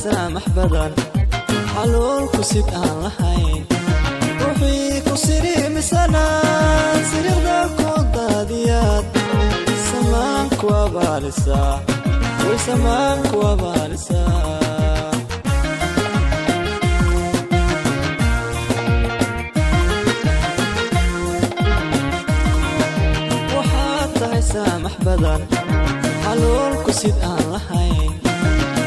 سامح بدن حلول كسيد أنا هاي روحي كسيري مسنا سرير داكو داديات سمانك وبالسا وسمانك وبالسا وحتى سامح بدن حلول كسيد أنا هاي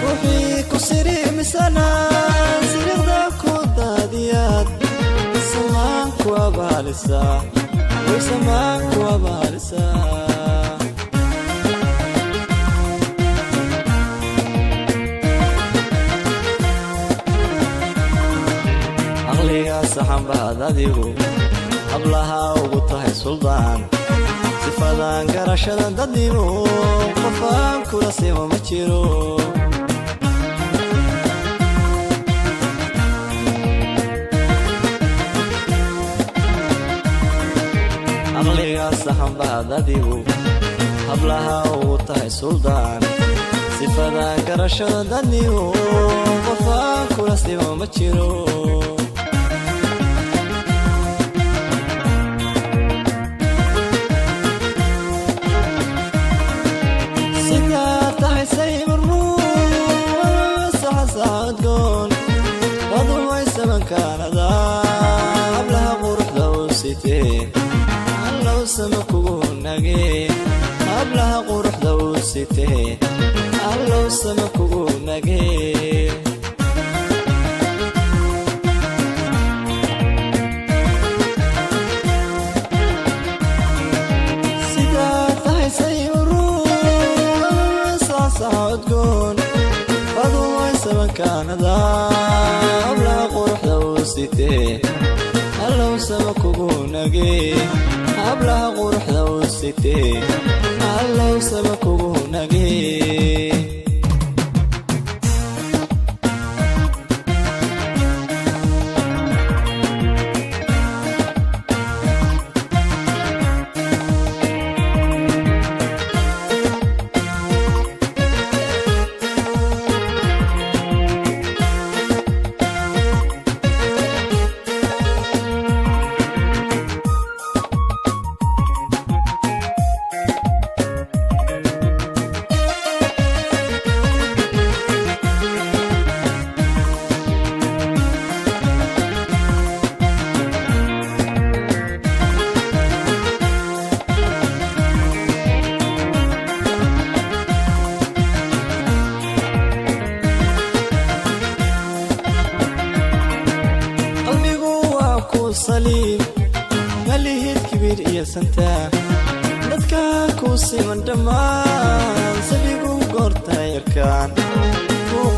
روحي كسيري مسنا سرير داكو داديات سمانك وبالسا وسمانك وبالسا عقليga saxan baad adigu hablaha ugu tahay suldaan sifadan garashada dadnimo qofaan kula simo ma jiro عقليga saxan baad adigu hablaha ugu tahay suldaan sifadan garashada dadnimo qofaan kula simo ma jiro كندا قبلها قروح دوستي الله سمكو نجي قبلها قروح دوستي الله سمكو نجي سيدات هاي سيرو صعصع تكون فضوي سمن كندا قبلها قروح دوستي الله سمكو نجي قبلها قروح دوستي الله سمكو نجي صليب مليهد كبير يا سنتا dadka ku siman dhamaan sabigu goorta yarkaan muu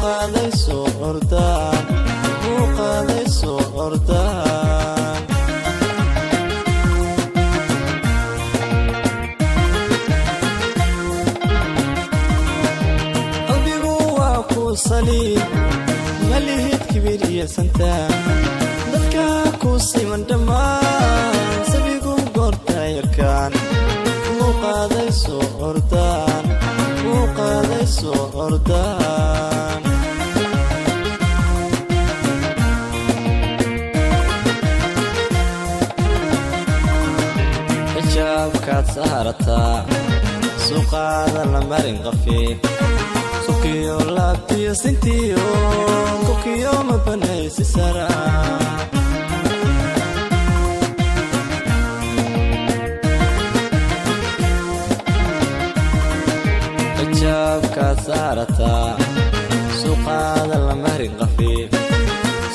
qaaday soo ordaan qalbigu waa ku saliib malihid kibir iyo santaa dadka ku siman dhamaan sabigu goorta yarkaan muu qaaday soo ordaan xijaabkaad saarataa suuqaada la marin qafiif sukiyo laabtiyo sintiyo kukiyo ma banaysi sara jaabka saarata suuqaada la marin qafiif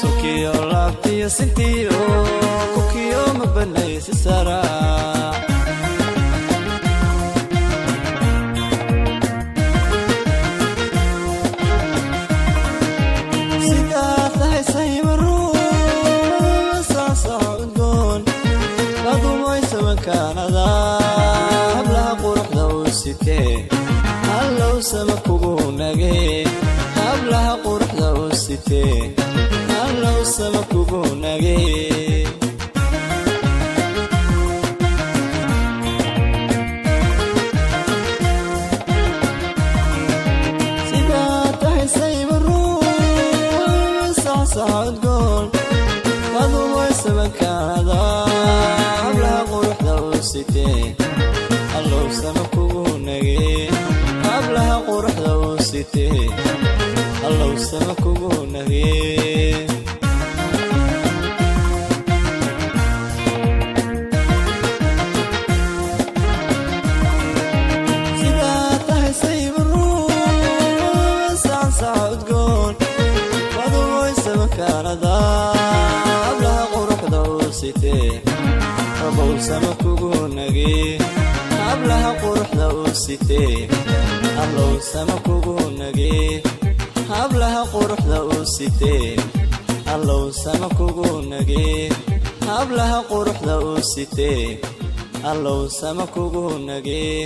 sukiyo laabtiyo sintiyo kukiyo ma banaysi sara kanada hablaha quruxda u sitee hallow sama kugu nagee hablaha quruxda u sitee hallow sama kugu nagee sidaa tahay saybaruun sacsacod gool adumoy sama kanada hallow sama kugu nagee hablaha quruxda u sitee hallow sama kugu nagee sidaa tahay saybaruun sacsacod gool adumoy sama kanada hablaha quruxda u sitee hallow sama kugu nagee hablaha quruxda u sitee hallow sama kugu nagee hablaha quruxda u sitee hallow sama kugu nagee hablaha quruxda u sitee hallow sama kugu nagee